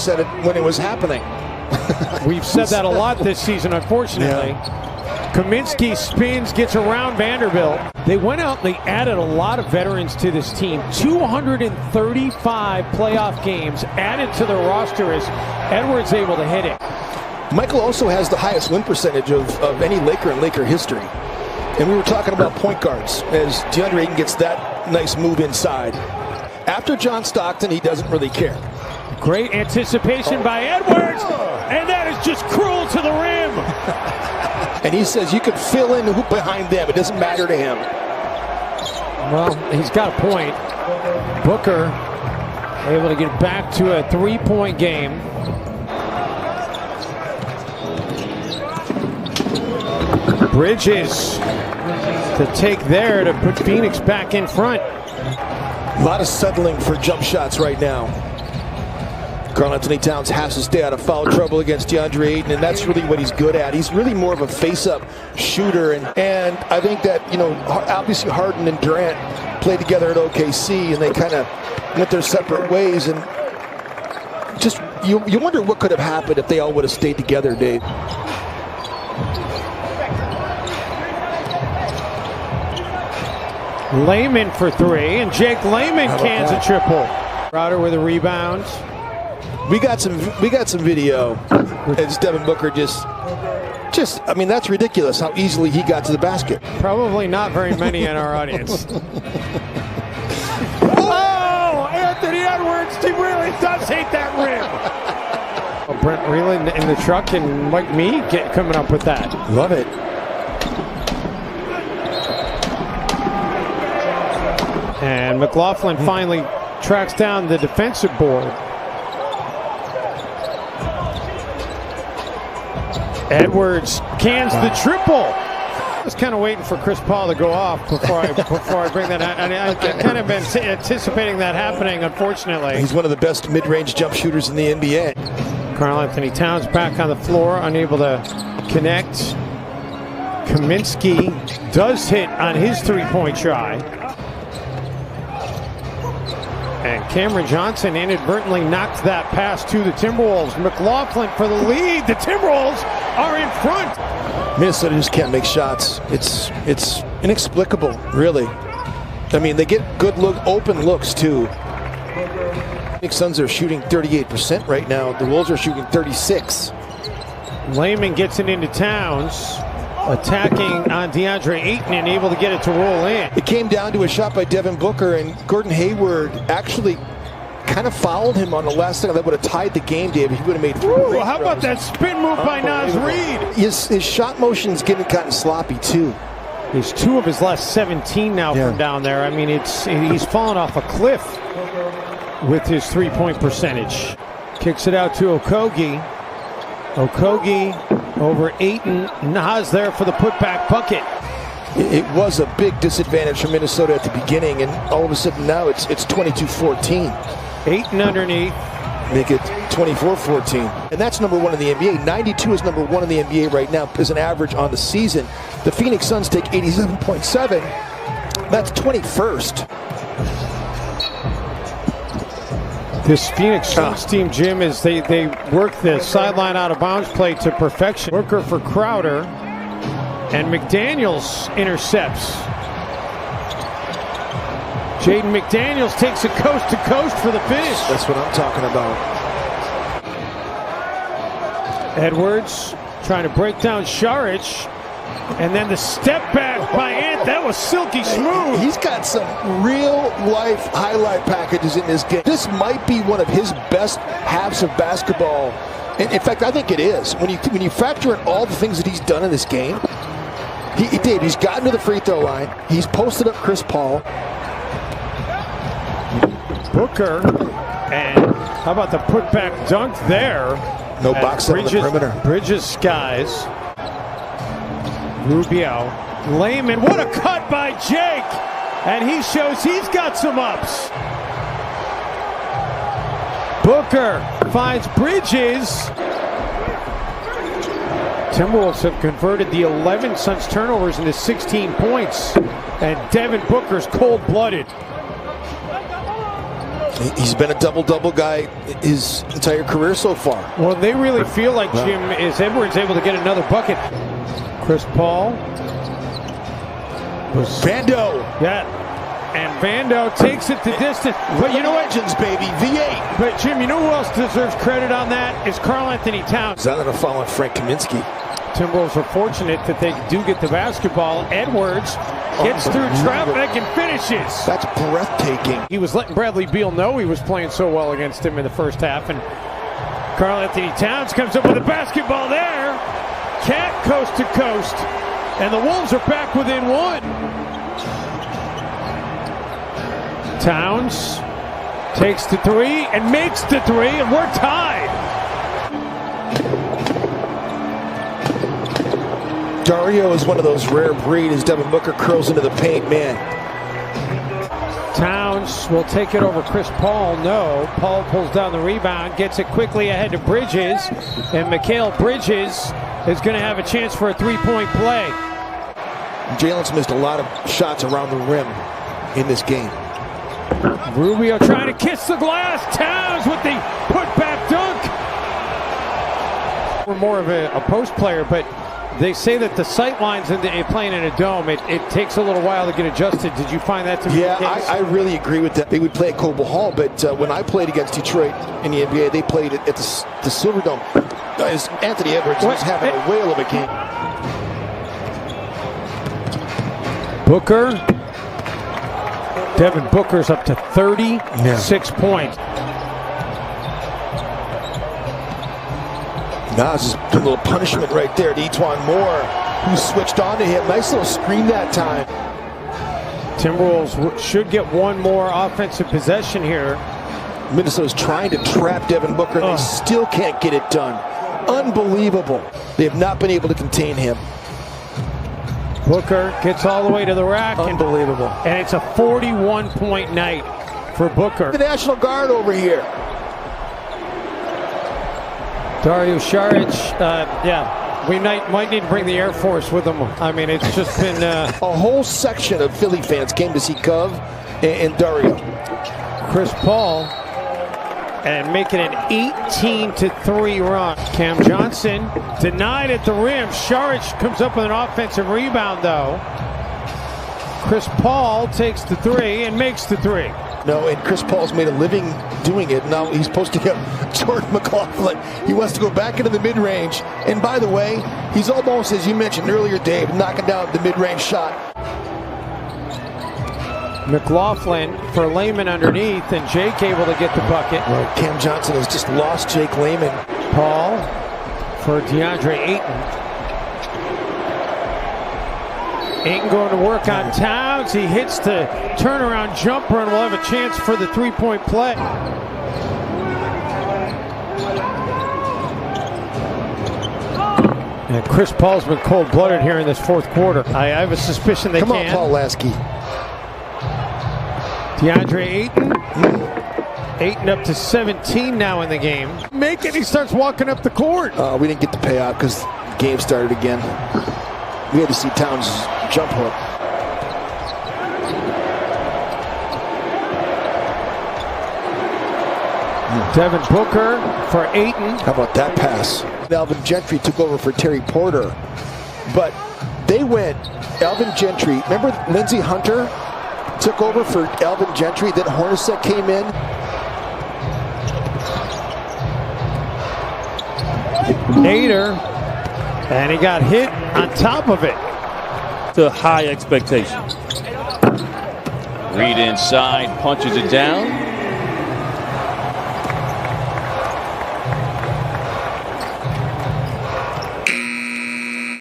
said it when it was happening. We've said that a lot this season, unfortunately. Yeah. Kaminsky spins, gets around Vanderbilt. They went out and they added a lot of veterans to this team. 235 playoff games added to the roster as Edwards able to hit it. Michael also has the highest win percentage of any Laker in Laker history. And we were talking about point guards as DeAndre Ayton gets that nice move inside. After John Stockton, he doesn't really care. Great anticipation by Edwards, and that is just cruel to the rim. And he says you can fill in the hoop behind them. It doesn't matter to him. Well, he's got a point. Booker able to get back to a three-point game. Bridges to take there to put Phoenix back in front. A lot of settling for jump shots right now. Karl-Anthony Towns has to stay out of foul trouble against DeAndre Ayton, and that's really what he's good at. He's really more of a face-up shooter, and I think that, you know, obviously Harden and Durant played together at OKC, and they kind of went their separate ways, and just you wonder what could have happened if they all would have stayed together, Dave. Layman for three, and Jake Layman cans a triple. Crowder with a rebound. We got some video as Devin Booker just I mean, that's ridiculous how easily he got to the basket. Probably not very many in our audience. Oh, Anthony Edwards, he really does hate that rim. Oh, Brent Reeland in the truck and Mike Mead coming up with that. Love it. And McLaughlin finally tracks down the defensive board. Edwards cans the triple. I was kind of waiting for Chris Paul to go off before I bring that out. I've kind of been anticipating that happening, unfortunately. He's one of the best mid-range jump shooters in the NBA. Karl-Anthony Towns back on the floor, unable to connect. Kaminsky does hit on his three-point try. And Cameron Johnson inadvertently knocked that pass to the Timberwolves. McLaughlin for the lead. The Timberwolves are in front. Minnesota just can't make shots. It's inexplicable, really. I mean, they get good open looks too. Phoenix Suns are shooting 38% right now. The Wolves are shooting 36%. Layman gets it into Towns. Attacking on DeAndre Ayton and able to get it to roll in. It came down to a shot by Devin Booker, and Gordon Hayward actually kind of fouled him on the last second. That would have tied the game, David. He would have made three. Ooh, how about that spin move by Naz Reid? His shot motion's getting kind of sloppy too. He's 2 of his last 17 now from down there. I mean, he's fallen off a cliff with his three-point percentage. Kicks it out to Okogie. Okogie over Ayton. Naz there for the putback bucket. It was a big disadvantage for Minnesota at the beginning, and all of a sudden now it's 22-14. Ayton underneath. Make it 24-14. And that's number 1 in the NBA. 92 is number 1 in the NBA right now as an average on the season. The Phoenix Suns take 87.7. That's 21st. This Phoenix Suns team, Jim, is they work the sideline out of bounds play to perfection. Booker for Crowder, and McDaniels intercepts. Jaden McDaniels takes it coast to coast for the finish. That's what I'm talking about. Edwards trying to break down Šarić. And then the step back by Ant, that was silky smooth. He's got some real-life highlight packages in this game. This might be one of his best halves of basketball. In fact, I think it is. When you factor in all the things that he's done in this game, he's gotten to the free throw line. He's posted up Chris Paul. Booker, and how about the putback dunk there? No box on the perimeter. Bridges skies. Rubio, Layman, what a cut by Jake, and he shows he's got some ups. Booker finds Bridges. Timberwolves have converted the 11 Suns turnovers into 16 points, and Devin Booker's cold-blooded. He's been a double-double guy his entire career so far. Well, they really feel like Jim is Edwards able to get another bucket. Chris Paul. Vando. Yeah. And Vando takes it to distance. But you know what? Legends, baby. V8. But Jim, you know who else deserves credit on that? Is Karl Anthony Towns. Is that going to fall on Frank Kaminsky? Timberwolves are fortunate that they do get the basketball. Edwards gets through traffic and finishes. That's breathtaking. He was letting Bradley Beal know he was playing so well against him in the first half. And Karl Anthony Towns comes up with a basketball there. Cat coast to coast. And the Wolves are back within one. Towns takes the three and makes the three, and we're tied. Dario is one of those rare breed as Devin Booker curls into the paint, man. Towns will take it over Chris Paul. No. Paul pulls down the rebound, gets it quickly ahead to Bridges, and Mikal Bridges is going to have a chance for a three-point play. Jalen's missed a lot of shots around the rim in this game. Rubio trying to kiss the glass. Towns with the put-back dunk. We're more of a post player, but they say that the sight lines playing in a dome, it takes a little while to get adjusted. Did you find that to be the case? I really agree with that. They would play at Coble Hall, but when I played against Detroit in the NBA, they played at the Silverdome. Anthony Edwards was having a whale of a game. Booker. Devin Booker's up to 36 points. Nas is a little punishment right there to Etuan Moore, who switched on to him. Nice little screen that time. Timberwolves should get one more offensive possession here. Minnesota's trying to trap Devin Booker, and they still can't get it done. Unbelievable. They have not been able to contain him. Booker gets all the way to the rack. Unbelievable. And it's a 41-point night for Booker. The National Guard over here. Dario Saric, we might need to bring the Air Force with them. I mean, it's just been... a whole section of Philly fans came to see Cove and Dario. Chris Paul, and making an 18-3 run. Cam Johnson denied at the rim. Saric comes up with an offensive rebound, though. Chris Paul takes the three and makes the three. No, and Chris Paul's made a living doing it. Now he's supposed to get Jordan McLaughlin. He wants to go back into the mid-range. And by the way, he's almost, as you mentioned earlier, Dave, knocking down the mid-range shot. McLaughlin for Layman underneath, and Jake able to get the bucket. Well, Cam Johnson has just lost Jake Layman. Paul for DeAndre Ayton. Ayton going to work on Towns. He hits the turnaround jumper and will have a chance for the three-point play. And Chris Paul's been cold-blooded here in this fourth quarter. I have a suspicion they Come can. on, Paul Lasky. DeAndre Ayton. Ayton up to 17 now in the game. Make it. He starts walking up the court. We didn't get the payout because the game started again. We had to see Towns' jump hook. Devin Booker for Ayton. How about that pass? Alvin Gentry took over for Terry Porter. But they went Alvin Gentry. Remember Lindsey Hunter took over for Alvin Gentry? Then Hornacek came in. Nader. And he got hit on top of it. To high expectations. Reed inside, punches it down.